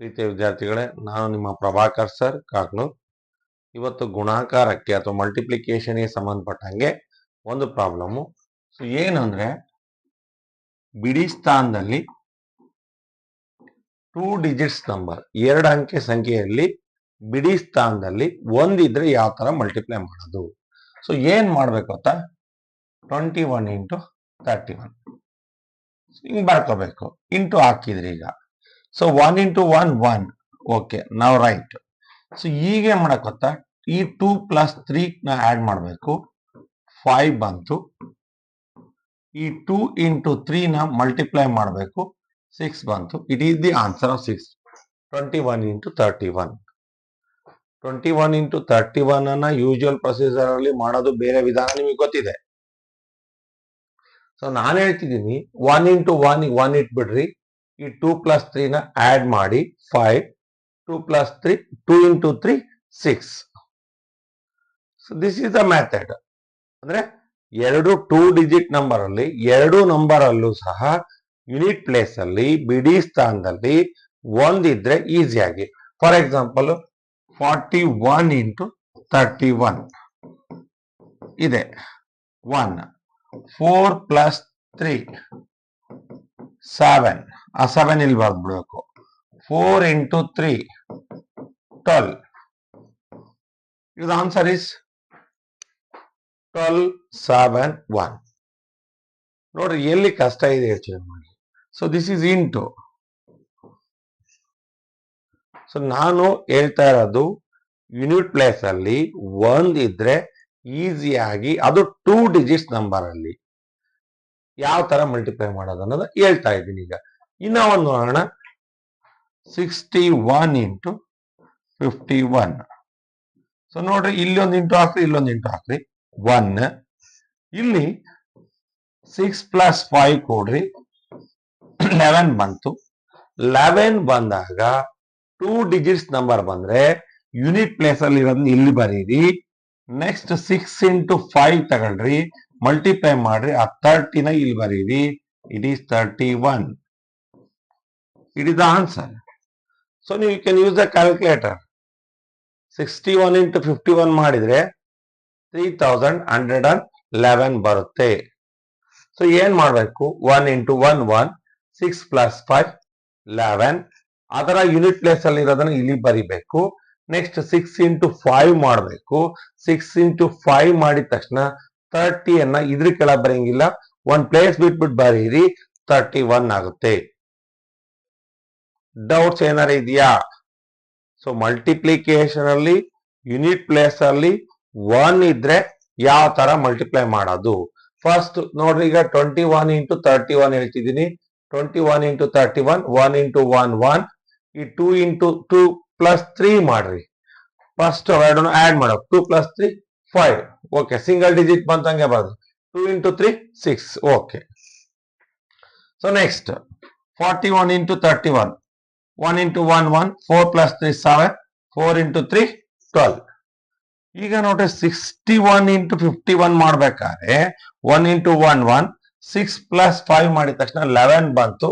ಪ್ರೀತಿಯ ವಿದ್ಯಾರ್ಥಿಗಳೇ, ನಾನು ನಿಮ್ಮ ಪ್ರಭಾಕರ್ ಸರ್ ಕಾಕ್ನೂರ್. ಇವತ್ತು ಗುಣಾಕಾರಕ್ಕೆ ಅಥವಾ ಮಲ್ಟಿಪ್ಲಿಕೇಶನ್ಗೆ ಸಂಬಂಧಪಟ್ಟಂಗೆ ಒಂದು ಪ್ರಾಬ್ಲಮ್ಮು. ಸೊ ಏನಂದ್ರೆ, ಬಿಡಿ ಸ್ಥಾನದಲ್ಲಿ 2 ಡಿಜಿಟ್ಸ್ ನಂಬರ್, 2 ಅಂಕೆ ಸಂಖ್ಯೆಯಲ್ಲಿ ಬಿಡಿ ಸ್ಥಾನದಲ್ಲಿ ಒಂದಿದ್ರೆ ಯಾವ ತರ ಮಲ್ಟಿಪ್ಲೈ ಮಾಡೋದು. ಸೊ ಏನ್ ಮಾಡ್ಬೇಕು ಗೊತ್ತಾ, 21 ಇಂಟು 31 ಹಿಂಗ್ ಬರ್ಕೋಬೇಕು. ಇಂಟು ಹಾಕಿದ್ರಿ ಈಗ. So 1 into 1 1. ಓಕೆ, ನಾವು ರೈಟ್. ಸೊ ಈಗ ಏನ್ ಮಾಡಕ್ ಗೊತ್ತಾ, ಈ 2 ಪ್ಲಸ್ 3 ನ ಆಡ್ ಮಾಡಬೇಕು. 5 ಬಂತು. ಈ 2 ಇಂಟು 3 ನ ಮಲ್ಟಿಪ್ಲೈ ಮಾಡಬೇಕು. 6 ಬಂತು. It is the answer of 6. 21 into 31. 21 into 31 ಅನ್ನ ಯೂಶುವಲ್ ಪ್ರೊಸೀಜರ್ ಅಲ್ಲಿ ಮಾಡೋದು ಬೇರೆ ವಿಧಾನ ನಿಮಗೆ ಗೊತ್ತಿದೆ. ಸೊ ನಾನು ಹೇಳ್ತಿದ್ದೀನಿ, 1 ಇಂಟು 1 1 ಇಟ್ಬಿಡ್ರಿ. ಈ 2 ಪ್ಲಸ್ 3 ನ ಆಡ್ ಮಾಡಿ 5. 2 plus 3 2 into 3 6. So this is the method. ಅಂದ್ರೆ ಎರಡು 2 ಡಿಜಿಟ್ ನಂಬರ್ ಅಲ್ಲಿ, ಎರಡು ನಂಬರ್ ಅಲ್ಲೂ ಸಹ ಯೂನಿಟ್ ಪ್ಲೇಸ್ ಅಲ್ಲಿ ಬಿಡಿ ಸ್ಥಾನದಲ್ಲಿ ಒಂದಿದ್ರೆ ಈಸಿಯಾಗಿ. ಫಾರ್ ಎಕ್ಸಾಂಪಲ್ 41 ಇಂಟು 31 ಇದೆ 1. 4 ಪ್ಲಸ್ 3 7. ಆ 7 ಇಲ್ಲಿ ಬರ್ದ್ಬಿಡ್ಬೇಕು. 4 ಇಂಟು 3 12. The answer is 12 7 1. ನೋಡ್ರಿ ಎಲ್ಲಿ ಕಷ್ಟ ಇದೆ ಯೋಚನೆ ಮಾಡಿ. So this is into. So ನಾನು ಹೇಳ್ತಾ ಇರೋದು, ಯೂನಿಟ್ ಪ್ಲೇಸ್ ಅಲ್ಲಿ ಒಂದಿದ್ರೆ ಈಸಿಯಾಗಿ, ಅದು 2 ಡಿಜಿಟ್ಸ್ ನಂಬರ್ ಅಲ್ಲಿ ಯಾವ ತರ ಮಲ್ಟಿಪ್ಲೈ ಮಾಡೋದು ಅನ್ನೋದು ಹೇಳ್ತಾ ಇದ್ದೀನಿ ಈಗ. ಇನ್ನ ಒಂದು ನೋಡೋಣ. 61 ಇಂಟು 51. ಸೊ ನೋಡ್ರಿ, ಇಲ್ಲಿ ಒಂದು ಇಂಟು ಹಾಕ್ರಿ, ಇಲ್ಲೊಂದು ಇಂಟು ಹಾಕ್ರಿ. 1. ಇಲ್ಲಿ 6 ಪ್ಲಸ್ 5 ಕೊಡ್ರಿ. 11 ಬಂತು. 11 ಬಂದಾಗ 2 ಡಿಜಿಟ್ಸ್ ನಂಬರ್ ಬಂದ್ರೆ ಯೂನಿಟ್ ಪ್ಲೇಸ್ ಅಲ್ಲಿ ಇರೋದನ್ನ ಇಲ್ಲಿ ಬರೀರಿ. ನೆಕ್ಸ್ಟ್ 6 ಇಂಟು 5 ತಗೊಳ್ರಿ, ಮಲ್ಟಿಪ್ಲೈ ಮಾಡ್ರಿ. ಆ 30 ನ ಇಲ್ಲಿ ಬರೀರಿ. It is 31. It is the answer. So ನೀವು can use the calculator. 61 into 51 ಮಾಡಿದ್ರೆ 3111 ಬರುತ್ತೆ. ಸೊ ಏನ್ ಮಾಡ್ಬೇಕು, 1 ಇಂಟು 1 1. 6 ಪ್ಲಸ್ 5 11. ಅದರ ಯೂನಿಟ್ ಪ್ಲೇಸ್ ಅಲ್ಲಿ ಇರೋದನ್ನ ಇಲ್ಲಿ ಬರಿಬೇಕು. ನೆಕ್ಸ್ಟ್ 6 ಇಂಟು 5 ಮಾಡಬೇಕು. 6 ಇಂಟು 5 ಮಾಡಿದ ತಕ್ಷಣ 30 ಅನ್ನ ಇದ್ರ ಕೆಳಗೆ ಬರೆಯಂಗಿಲ್ಲ, ಒಂದ್ ಪ್ಲೇಸ್ ಬಿಟ್ಬಿಟ್ಟು ಬರೀರಿ. 31 ಆಗುತ್ತೆ. ಡೌಟ್ಸ್ ಏನಾರ ಇದೆಯಾ? ಸೊ ಮಲ್ಟಿಪ್ಲಿಕೇಶನ್ ಅಲ್ಲಿ ಯೂನಿಟ್ ಪ್ಲೇಸ್ ಅಲ್ಲಿ 1 ಇದ್ರೆ ಯಾವ ತರ ಮಲ್ಟಿಪ್ಲೈ ಮಾಡೋದು. ಫಸ್ಟ್ ನೋಡ್ರಿ, ಈಗ 21 ಇಂಟು 31 ಹೇಳ್ತಿದ್ದೀನಿ. 21 ಇಂಟು 31. 1 ಇಂಟು 1 1. ಈ 2 ಇಂಟು 2 ಪ್ಲಸ್ 3 ಮಾಡ್ರಿ. ಫಸ್ಟ್ ಎರಡನ್ನು ಆಡ್ ಮಾಡೋದು. 2 ಪ್ಲಸ್ 3 5. ಓಕೆ, ಸಿಂಗಲ್ ಡಿಜಿಟ್ ಬಂತಂಗೆ ಬರೋದು. 2 into 3 6. Okay. So next 41 into 31. 1 into 1 1. 4 plus 3 7. 4 into 3 12. ಈಗ ನೋಡ್ರಿ, 61 ಇಂಟು 51 ಮಾಡ್ಬೇಕಾದ್ರೆ 1 ಇಂಟು 1 1. 6 ಪ್ಲಸ್ 5 ಮಾಡಿದ ತಕ್ಷಣ 11 ಬಂತು.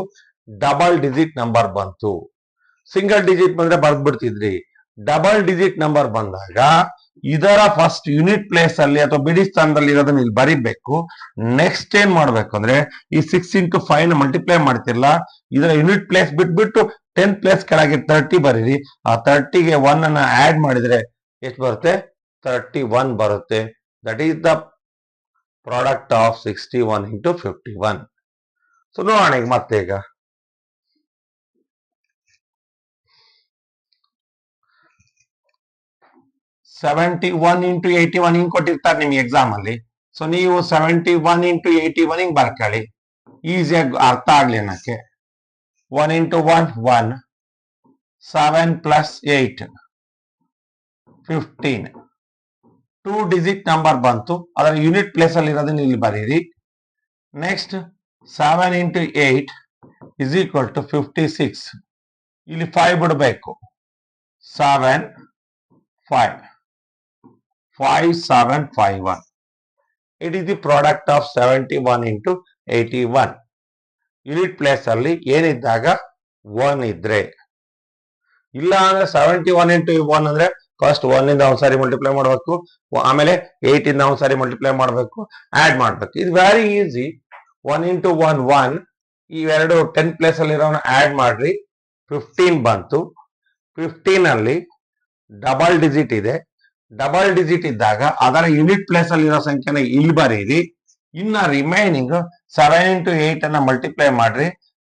ಡಬಲ್ ಡಿಜಿಟ್ ನಂಬರ್ ಬಂತು. ಸಿಂಗಲ್ ಡಿಜಿಟ್ ಬಂದ್ರೆ ಬರ್ದ್ಬಿಡ್ತಿದ್ರಿ. ಡಬಲ್ ಡಿಜಿಟ್ ನಂಬರ್ ಬಂದಾಗ ಇದರ ಫಸ್ಟ್ ಯೂನಿಟ್ ಪ್ಲೇಸ್ ಅಲ್ಲಿ ಅಥವಾ ಬಿಡಿ ಸ್ಥಾನದಲ್ಲಿ ಇರೋದನ್ನ ಇಲ್ಲಿ ಬರಿಬೇಕು. ನೆಕ್ಸ್ಟ್ ಏನ್ ಮಾಡ್ಬೇಕು ಅಂದ್ರೆ, ಈ 6 ಇಂಟು 5 ನ ಮಲ್ಟಿಪ್ಲೈ ಮಾಡ್ತಿರಲ್ಲ, ಇದರ ಯೂನಿಟ್ ಪ್ಲೇಸ್ ಬಿಟ್ಬಿಟ್ಟು 10 ಪ್ಲೇಸ್ ಕೆಳಗೆ 30 ಬರೀರಿ. ಆ 30ಗೆ 1 ಅನ್ನ ಆಡ್ ಮಾಡಿದ್ರೆ ಎಷ್ಟು ಬರುತ್ತೆ? 31 ಬರುತ್ತೆ. That is the product of 61 into 51. So ನೋಡೋಣ ಈಗ ಮತ್ತೆ. ಈಗ 71 ಇಂಟು 81 ಹಿಂಗ್ ಕೊಟ್ಟಿರ್ತಾರೆ ನಿಮ್ಗೆ ಎಕ್ಸಾಮ್ ಅಲ್ಲಿ. ಸೊ ನೀವು 71 ಇಂಟು 81 ಹಿಂಗ್ ಬರ್ಕೊಳ್ಳಿ, ಈಸಿಯಾಗಿ ಅರ್ಥ ಆಗ್ಲಿ ಅನ್ನಕ್ಕೆ. 1 ಇಂಟು 1 1. 7 ಪ್ಲಸ್ 8 15. 2 ಡಿಜಿಟ್ ನಂಬರ್ ಬಂತು. ಅದರ ಯೂನಿಟ್ ಪ್ಲೇಸ್ ಅಲ್ಲಿ ಇರೋದನ್ನ ಇಲ್ಲಿ ಬರೀರಿ. Next 7 into 8 is equal to 56. ಇಲ್ಲಿ 5 ಬಿಡಬೇಕು. 7 5. 5 7 5 1. It is the product of 71 into 81. Unit place ಅಲ್ಲಿ ಏನಿದ್ದಾಗ 1 ಇದ್ರೆ. ಇಲ್ಲ ಅಂದ್ರೆ 71 ಇಂಟು 1 ಅಂದ್ರೆ ಫಸ್ಟ್ 1 ಇಂದ ಒಂದ್ಸಾರಿ ಮಲ್ಟಿಪ್ಲೈ ಮಾಡಬೇಕು, ಆಮೇಲೆ 8 ಇಂದ ಒಂದ್ಸಾರಿ ಮಲ್ಟಿಪ್ಲೈ ಮಾಡಬೇಕು, ಆಡ್ ಮಾಡ್ಬೇಕು. ಇದು ವೆರಿ ಈಸಿ. 1 ಇಂಟು 1 1, ಇವೆರಡು 10 ಪ್ಲೇಸ್ ಅಲ್ಲಿ ಇರೋನ ಆಡ್ ಮಾಡ್ರಿ, 15 ಬಂತು. 15 ಅಲ್ಲಿ ಡಬಲ್ ಡಿಜಿಟ್ ಇದೆ, ಡಬಲ್ ಡಿಜಿಟ್ ಇದ್ದಾಗ ಅದರ ಯೂನಿಟ್ ಪ್ಲೇಸ್ ಅಲ್ಲಿ ಇರೋ ಸಂಖ್ಯೆನ ಇಲ್ಲಿ ಬರೀರಿ. ಇನ್ನ ರಿಮೈನಿಂಗ್ 7 ಇಂಟು 8 ಅನ್ನ ಮಲ್ಟಿಪ್ಲೈ ಮಾಡ್ರಿ,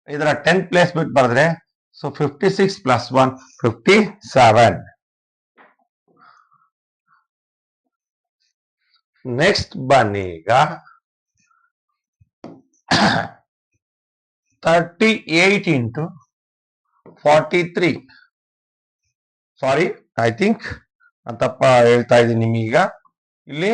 ಇದರ 10 ಪ್ಲೇಸ್ ಬಿಟ್ಟು ಬರೆದ್ರೆ ಸೊ 56 ಪ್ಲಸ್ 1 57. ನೆಕ್ಸ್ಟ್ ಬನ್ನಿ ಈಗ 38 ಇಂಟು 43. ಸಾರಿ, ಐ ಥಿಂಕ್ ತಪ್ಪ ಹೇಳ್ತಾ ಇದ್ದೀನಿ ನಿಮಗೀಗ. ಇಲ್ಲಿ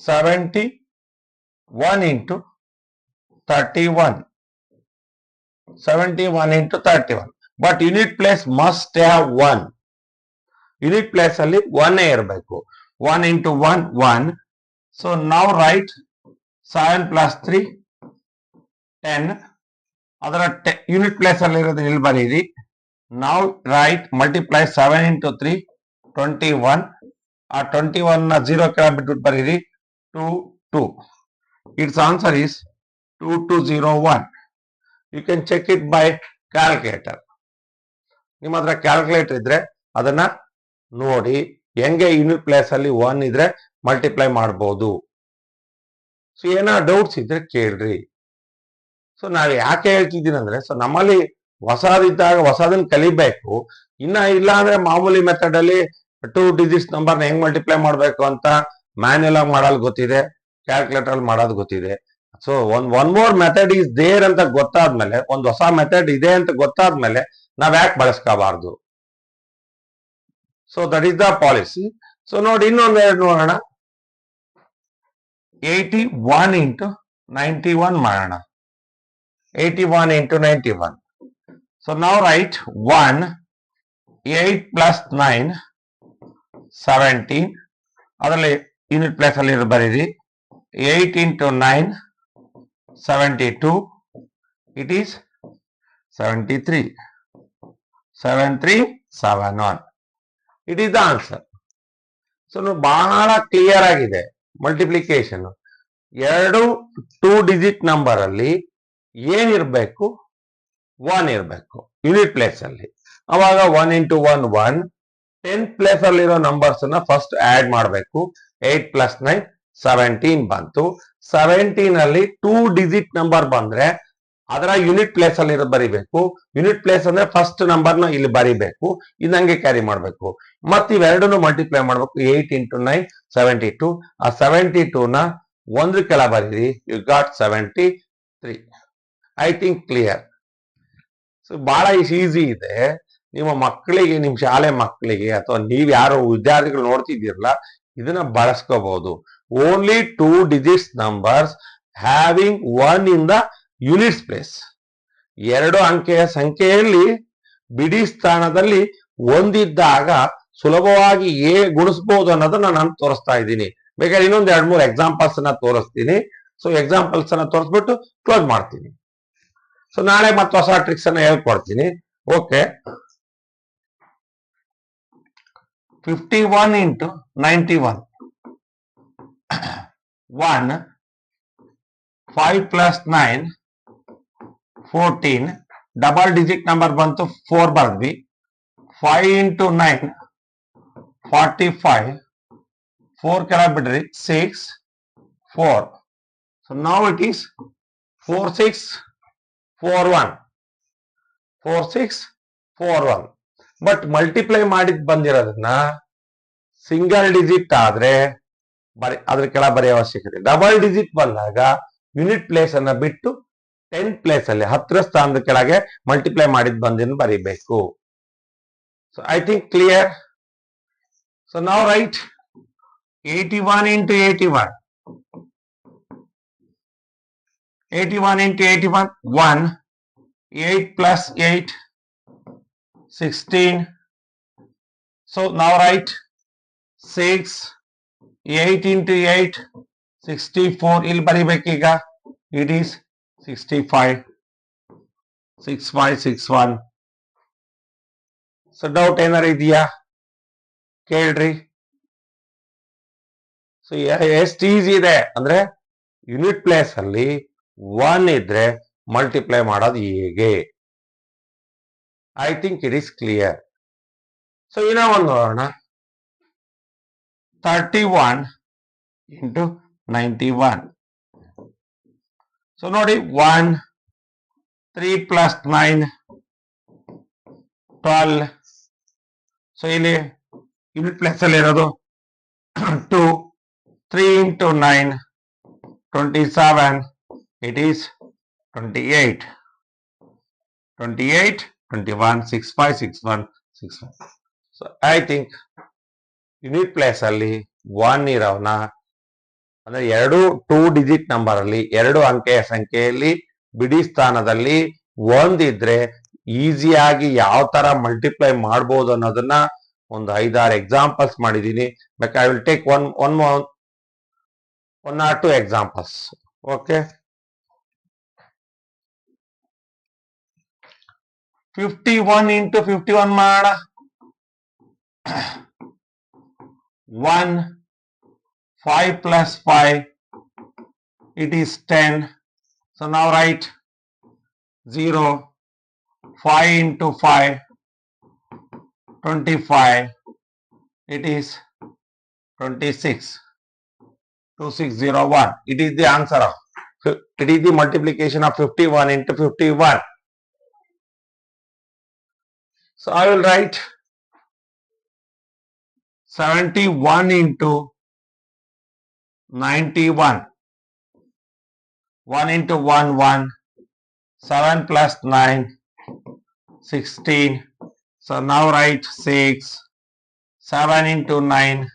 71 into 31. 71 into 31. But unit place must have 1. Unit place ಅಲ್ಲಿ 1 ಇರಬೇಕು. 1 into 1 1. So now write 7 plus 3 10. ಅದರ ಯೂನಿಟ್ ಪ್ಲೇಸ್ ಅಲ್ಲಿ ಇರೋದು ಇಲ್ಲಿ ಬರೀರಿ. Now write multiply 7 into 3 21. ಆ 21 ನ 0 ಕೆಳ ಬಿಟ್ಬಿಟ್ಟು ಬರೀರಿ. 2 2. Its answer is 2201. You can check it by calculator. ನಿಮ್ಮ ಹತ್ರ ಕ್ಯಾಲ್ಕುಲೇಟರ್ ಇದ್ರೆ ಅದನ್ನ ನೋಡಿ ಹೆಂಗೆ ಯೂನಿಟ್ ಪ್ಲೇಸ್ ಅಲ್ಲಿ 1 ಇದ್ರೆ ಮಲ್ಟಿಪ್ಲೈ ಮಾಡಬಹುದು. ಸೊ ಏನೋ ಡೌಟ್ಸ್ ಇದ್ರೆ ಕೇಳ್ರಿ. ಸೊ ನಾವ್ ಯಾಕೆ ಹೇಳ್ತಿದ್ದೀನಿ ಅಂದ್ರೆ, ಸೊ ನಮ್ಮಲ್ಲಿ ಹೊಸದಿದ್ದಾಗ ಹೊಸದನ್ನ ಕಲಿಬೇಕು. ಇನ್ನ ಇಲ್ಲ ಅಂದ್ರೆ ಮಾಮೂಲಿ ಮೆಥಡ್ ಅಲ್ಲಿ 2 ಡಿಜಿಟ್ಸ್ ನಂಬರ್ನ ಹೆಂಗ್ ಮಲ್ಟಿಪ್ಲೈ ಮಾಡ್ಬೇಕು ಅಂತ ಮ್ಯಾನ್ಯಲ್ ಆಗಿ ಮಾಡೋದು ಗೊತ್ತಿದೆ, ಕ್ಯಾಲ್ಕುಲೇಟರ್ ಅಲ್ಲಿ ಮಾಡೋದು ಗೊತ್ತಿದೆ. So one more method is there ಅಂತ ಗೊತ್ತಾದ್ಮೇಲೆ, ಒಂದು ಹೊಸ ಮೆಥಡ್ ಇದೆ ಅಂತ ಗೊತ್ತಾದ್ಮೇಲೆ ನಾವ್ ಯಾಕೆ ಬಳಸ್ಕೋಬಾರ್ದು? So that is the policy. So ನೋಡಿ ಇನ್ನೊಂದು ಎರಡು ನೋಡೋಣ. 81 ಇಂಟು 91 ಮಾಡೋಣ. 81 into 91. So now write 1, 8 plus 9, 17. ಅದರಲ್ಲಿ ಯೂನಿಟ್ ಪ್ಲೇಸ್ ಅಲ್ಲಿ ಬರೀರಿ. 8 into 9, 72. It is 73. 7371. It is the answer. So ಬಹಳ ಕ್ಲಿಯರ್ ಆಗಿದೆ ಮಲ್ಟಿಪ್ಲಿಕೇಶನ್. ಎರಡು 2 ಡಿಜಿಟ್ ನಂಬರ್ ಅಲ್ಲಿ ಏನಿರ್ಬೇಕು? 1 ಇರಬೇಕು ಯೂನಿಟ್ ಪ್ಲೇಸ್ ಅಲ್ಲಿ. ಅವಾಗ 1 into 1 1. 10 ಪ್ಲೇಸ್ ಅಲ್ಲಿರೋ ನಂಬರ್ಸ್ ನ ಫಸ್ಟ್ ಆಡ್ ಮಾಡಬೇಕು. 8 plus 9 17 ಬಂತು. 17 ಅಲ್ಲಿ 2 ಡಿಜಿಟ್ ನಂಬರ್ ಬಂದ್ರೆ ಅದರ ಯೂನಿಟ್ ಪ್ಲೇಸ್ ಅಲ್ಲಿ ಬರಿಬೇಕು. ಯೂನಿಟ್ ಪ್ಲೇಸ್ ಅಂದ್ರೆ ಫಸ್ಟ್ ನಂಬರ್ ನ ಇಲ್ಲಿ ಬರಿಬೇಕು, ಇದಂಗೆ ಕ್ಯಾರಿ ಮಾಡಬೇಕು. ಮತ್ತೆ ಇವೆರಡನ್ನು ಮಲ್ಟಿಪ್ಲೈ ಮಾಡಬೇಕು. 8 into 9 72. ಆ 72 ನ 1 ಕೆಳ ಬರೀರಿ. You got 73. I think clear. So ಬಹಳ ಈಸಿ ಇದೆ. ನಿಮ್ಮ ಮಕ್ಕಳಿಗೆ, ನಿಮ್ಮ ಶಾಲೆ ಮಕ್ಕಳಿಗೆ ಅಥವಾ ನೀವ್ ಯಾರು ವಿದ್ಯಾರ್ಥಿಗಳು ನೋಡ್ತಿದ್ದೀರಲ್ಲ, ಇದನ್ನ ಬಳಸ್ಕೋಬಹುದು. Only 2 digits numbers having 1 in the units place. 2 ಅಂಕೆಯ ಸಂಖ್ಯೆಯಲ್ಲಿ ಬಿಡಿ ಸ್ಥಾನದಲ್ಲಿ ಒಂದಿದ್ದಾಗ ಸುಲಭವಾಗಿ ಗುಣಿಸಬಹುದು ಅನ್ನೋದನ್ನ ನಾನು ತೋರಿಸ್ತಾ ಇದ್ದೀನಿ. ಬೇಕಾದ್ರೆ ಇನ್ನೊಂದು 2-3 ಎಕ್ಸಾಂಪಲ್ಸ್ ಅನ್ನ ತೋರಿಸ್ತೀನಿ. ಸೊ ಎಕ್ಸಾಂಪಲ್ಸ್ ಅನ್ನ ತೋರಿಸ್ಬಿಟ್ಟು ಕ್ಲೋಸ್ ಮಾಡ್ತೀನಿ. ಸೊ ನಾಳೆ ಮತ್ತೆ ಹೊಸ ಟ್ರಿಕ್ಸ್ ಅನ್ನ ಹೇಳ್ಕೊಡ್ತೀನಿ. Okay. 51 into 91. 1. 5 plus 9 14. Double digit number ಬಂತು, 4 ಬರ್ದ್ವಿ. 5 into 9 45. 4 ಕೆಳ ಬಿಡ್ರಿ. 6 4. So now it is 4641. 4641. But multiply ಮಾಡಿದ್ ಬಂದಿರೋದನ್ನ ಸಿಂಗಲ್ ಡಿಜಿಟ್ ಆದ್ರೆ ಅದ್ರ ಕೆಳ ಬರೆಯೋ ಅವಶ್ಯಕತೆ. ಡಬಲ್ ಡಿಜಿಟ್ ಬಂದಾಗ ಯೂನಿಟ್ ಪ್ಲೇಸ್ ಅನ್ನ ಬಿಟ್ಟು 10 ಪ್ಲೇಸ್ ಅಲ್ಲಿ 10 ಸ್ಥಾನದ ಕೆಳಗೆ ಮಲ್ಟಿಪ್ಲೈ ಮಾಡಿದ್ ಬಂದಿನ ಬರೀಬೇಕು. So I think clear. So ನಾವು right 81 into 81. 81 into 81. 1. 8 plus 8 16. So now write 6. 8 into 8 64 ಇಲ್ಲಿ ಬರಿಬೇಕೀಗ. It is 65. 6561. ಸೊ ಡೌಟ್ ಏನಾರ ಇದೆಯಾ ಕೇಳ್ರಿ. ಸೊ ಎಷ್ಟು ಈಸಿ ಇದೆ ಅಂದ್ರೆ ಯೂನಿಟ್ ಪ್ಲೇಸ್ ಅಲ್ಲಿ 1 ಇದ್ರೆ ಮಲ್ಟಿಪ್ಲೈ ಮಾಡೋದು ಹೇಗೆ. I think it is clear. So ಇನ್ನೂ ಒಂದು ನೋಡೋಣ. 31 into 91. ಸೊ ನೋಡಿ 1 3 plus 9 12. ಸೊ ಇಲ್ಲಿ ಯೂನಿಟ್ ಪ್ಲೇಸ್ ಅಲ್ಲಿ ಇರೋದು 2. 3 into 9 27. It is 28. 28 21 65 61 65. So I think unit place ಅಲ್ಲಿ 1 ಇರೋನ ಅಂದ್ರೆ 2 ಡಿಜಿಟ್ ನಂಬರ್ ಅಲ್ಲಿ 2 ಅಂಕೆಯ ಸಂಖ್ಯೆಯಲ್ಲಿ ಬಿಡಿ ಸ್ಥಾನದಲ್ಲಿ 1 ಇದ್ರೆ ಈಸಿಯಾಗಿ ಯಾವ ತರ ಮಲ್ಟಿಪ್ಲೈ ಮಾಡಬಹುದು ಅನ್ನೋದನ್ನ ಒಂದು 5-6 ಎಕ್ಸಾಂಪಲ್ಸ್ ಮಾಡಿದೀನಿ. ಬೇಕಾದ್ರೆ I will take one or two examples. Okay, 51 into 51 ಮಾಡೋಣ. 1 5 plus 5 it is 10. So now write 0 5 into 5 25. It is 26. 2601. It is the answer of it is the multiplication of 51 into 51. So I will write 71 into 91. 1 into 1 1. 7 plus 9 16. So now write 6. 7 into 9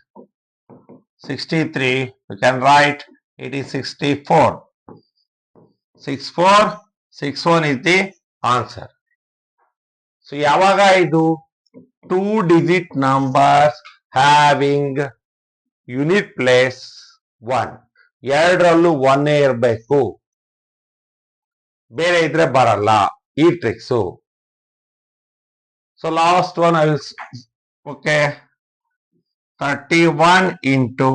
63. You can write it is 64. 64 61 is the answer. So yavaga idu 2 digit numbers having unit place 1. ಎರಡರಲ್ಲೂ 1 ಇರಬೇಕು, ಬೇರೆ ಇದ್ರೆ ಬರಲ್ಲ ಈ tricks. So last one I will okay 31 into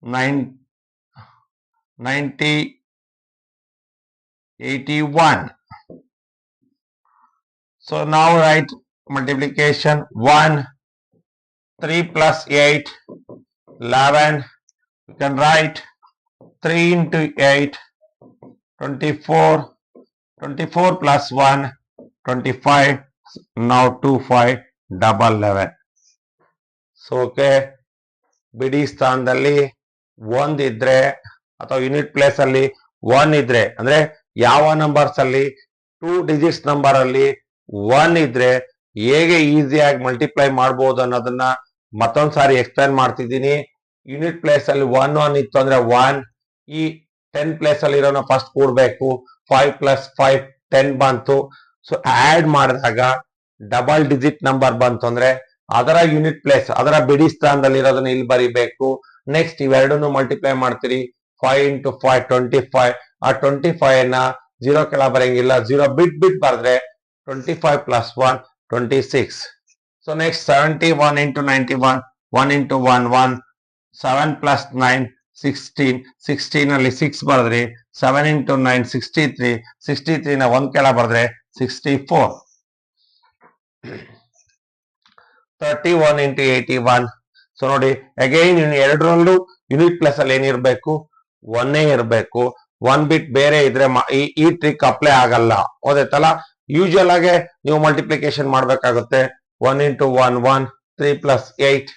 90 81. So now write multiplication 1 3 plus 8 11. You can write 3 into 8 24. 24 plus 1 25. Now 2 5 double 11. So okay, ಬಿಡಿ ಸ್ಥಾನದಲ್ಲಿ 1 ಇದ್ರೆ ಅಥವಾ ಯೂನಿಟ್ ಪ್ಲೇಸ್ ಅಲ್ಲಿ 1 ಇದ್ರೆ ಅಂದ್ರೆ ಯಾವ ನಂಬರ್ಸ್ ಅಲ್ಲಿ 2 ಡಿಜಿಟ್ಸ್ ನಂಬರ್ ಅಲ್ಲಿ 1 ಇದ್ರೆ ಹೇಗೆ ಈಸಿಯಾಗಿ ಮಲ್ಟಿಪ್ಲೈ ಮಾಡಬಹುದು ಅನ್ನೋದನ್ನ ಮತ್ತೊಂದ್ಸಾರಿ ಎಕ್ಸ್ಪ್ಲೈನ್ ಮಾಡ್ತಿದ್ದೀನಿ. ಯೂನಿಟ್ ಪ್ಲೇಸ್ ಅಲ್ಲಿ 1 1 ಇತ್ತು ಅಂದ್ರೆ 1. ಈ 10 ಪ್ಲೇಸ್ ಅಲ್ಲಿ ಇರೋನ ಫಸ್ಟ್ ಕೂಡ್ಬೇಕು. 5 plus 5 10 ಬಂತು. ಸೊ ಆಡ್ ಮಾಡಿದಾಗ ಡಬಲ್ ಡಿಜಿಟ್ ನಂಬರ್ ಬಂತು ಅಂದ್ರೆ ಅದರ ಯೂನಿಟ್ ಪ್ಲೇಸ್ ಅದರ ಬಿಡಿ ಸ್ಥಾನದಲ್ಲಿ ಇರೋದನ್ನ ಇಲ್ಲಿ ಬರಿಬೇಕು. ನೆಕ್ಸ್ಟ್ ಇವೆರಡನ್ನು ಮಲ್ಟಿಪ್ಲೈ ಮಾಡ್ತೀರಿ. 5 into 5 25. ಆ 25 ನ 0 ಕೆಳ ಬರಂಗಿಲ್ಲ, 0 ಬಿಟ್ ಬರೆದ್ರೆ 25 plus 1 26. So next 71 into 91. 1 into 1 1. 7 plus 9 16. 16 ಅಲ್ಲಿ 6 ಬರೆದ್ರಿ. 7 into 9 63. 63 ನ 1 ಕೆಳ ಬರೆದ್ರೆ 64. 31 into 81. ಸೊ ನೋಡಿ ಅಗೈನ್ ಎರಡರಲ್ಲೂ ಯೂನಿಟ್ ಪ್ಲಸ್ ಅಲ್ಲಿ ಏನಿರ್ಬೇಕು 1 ಇರಬೇಕು. 1 ಬಿಟ್ ಬೇರೆ ಇದ್ರೆ ಈ ಟ್ರಿಕ್ ಅಪ್ಲೈ ಆಗಲ್ಲ. ಓದೈತಲ್ಲ, ಯೂಶುವಲ್ ಆಗಿ ನೀವು ಮಲ್ಟಿಪ್ಲಿಕೇಶನ್ ಮಾಡ್ಬೇಕಾಗುತ್ತೆ. 1 into 1 1. 3 plus 8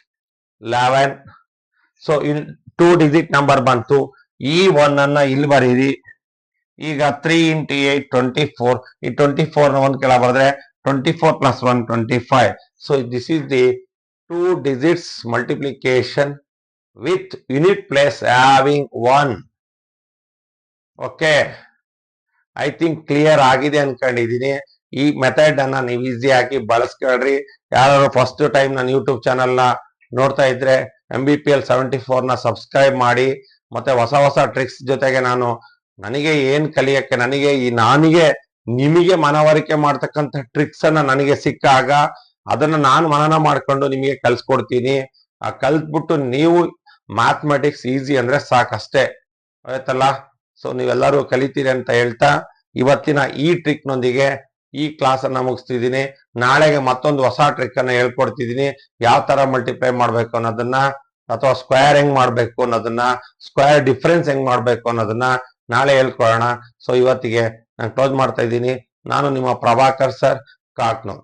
11. So 2 digit number ಬಂತು. ಈ 1 ಅನ್ನ ಇಲ್ಲಿ ಬರೀರಿ. ಈಗ 3 into 8 24. ಈ 24 ನ 1 ಕೆಳ ಬರೆದ್ರೆ 24 plus 1 25. So this is the 2 digits multiplication with unit place having 1. Okay, I think clear ಆಗಿದೆ ಅನ್ಕೊಂಡಿದೀನಿ. ಈ ಮೆಥಡ್ ಅನ್ನ ನೀವು ಈಸಿಯಾಗಿ ಬಳಸ್ಕೊಳ್ರಿ. ಯಾರು ಫಸ್ಟ್ ಟೈಮ್ ನನ್ನ ಯೂಟ್ಯೂಬ್ ಚಾನಲ್ ನ ನೋಡ್ತಾ ಇದ್ರೆ MBPL 74 ನ ಸಬ್ಸ್ಕ್ರೈಬ್ ಮಾಡಿ. ಮತ್ತೆ ಹೊಸ ಹೊಸ ಟ್ರಿಕ್ಸ್ ಜೊತೆಗೆ ನನಗೆ ಏನ್ ಕಲಿಯಕ್ಕೆ ನನಗೆ ನಿಮಗೆ ಮನವರಿಕೆ ಮಾಡ್ತಕ್ಕಂಥ ಟ್ರಿಕ್ಸ್ ಅನ್ನ ನನಗೆ ಸಿಕ್ಕಾಗ ಅದನ್ನ ನಾನು ಮನನ ಮಾಡ್ಕೊಂಡು ನಿಮಗೆ ಕಲ್ಸ್ಕೊಡ್ತೀನಿ. ಕಲ್ತ್ಬಿಟ್ಟು ನೀವು ಮ್ಯಾಥಮೆಟಿಕ್ಸ್ ಈಸಿ ಅಂದ್ರೆ ಸಾಕಷ್ಟೇ, ಆಯ್ತಲ್ಲ. ಸೊ ನೀವೆಲ್ಲರೂ ಕಲಿತೀರಿ ಅಂತ ಹೇಳ್ತಾ ಇವತ್ತಿನ ಈ ಟ್ರಿಕ್ ನೊಂದಿಗೆ ಈ ಕ್ಲಾಸ್ ಅನ್ನ ಮುಗಿಸ್ತಿದ್ದೀನಿ. ನಾಳೆಗೆ ಮತ್ತೊಂದು ಹೊಸ ಟ್ರಿಕ್ ಅನ್ನ ಹೇಳ್ಕೊಡ್ತಿದ್ದೀನಿ. ಯಾವ ತರ ಮಲ್ಟಿಪ್ಲೈ ಮಾಡ್ಬೇಕು ಅನ್ನೋದನ್ನ, ಅಥವಾ ಸ್ಕ್ವೇರ್ ಹೆಂಗ್ ಮಾಡ್ಬೇಕು ಅನ್ನೋದನ್ನ, ಸ್ಕ್ವೇರ್ ಡಿಫರೆನ್ಸ್ ಹೆಂಗ್ ಮಾಡ್ಬೇಕು ಅನ್ನೋದನ್ನ ನಾಳೆ ಹೇಳ್ಕೊಡೋಣ. ಸೊ ಇವತ್ತಿಗೆ ನಾನು ಕ್ಲೋಸ್ ಮಾಡ್ತಾ ಇದ್ದೀನಿ. ನಾನು ನಿಮ್ಮ ಪ್ರಭಾಕರ್ ಸರ್, ಕಾಕ್ನೂರ್.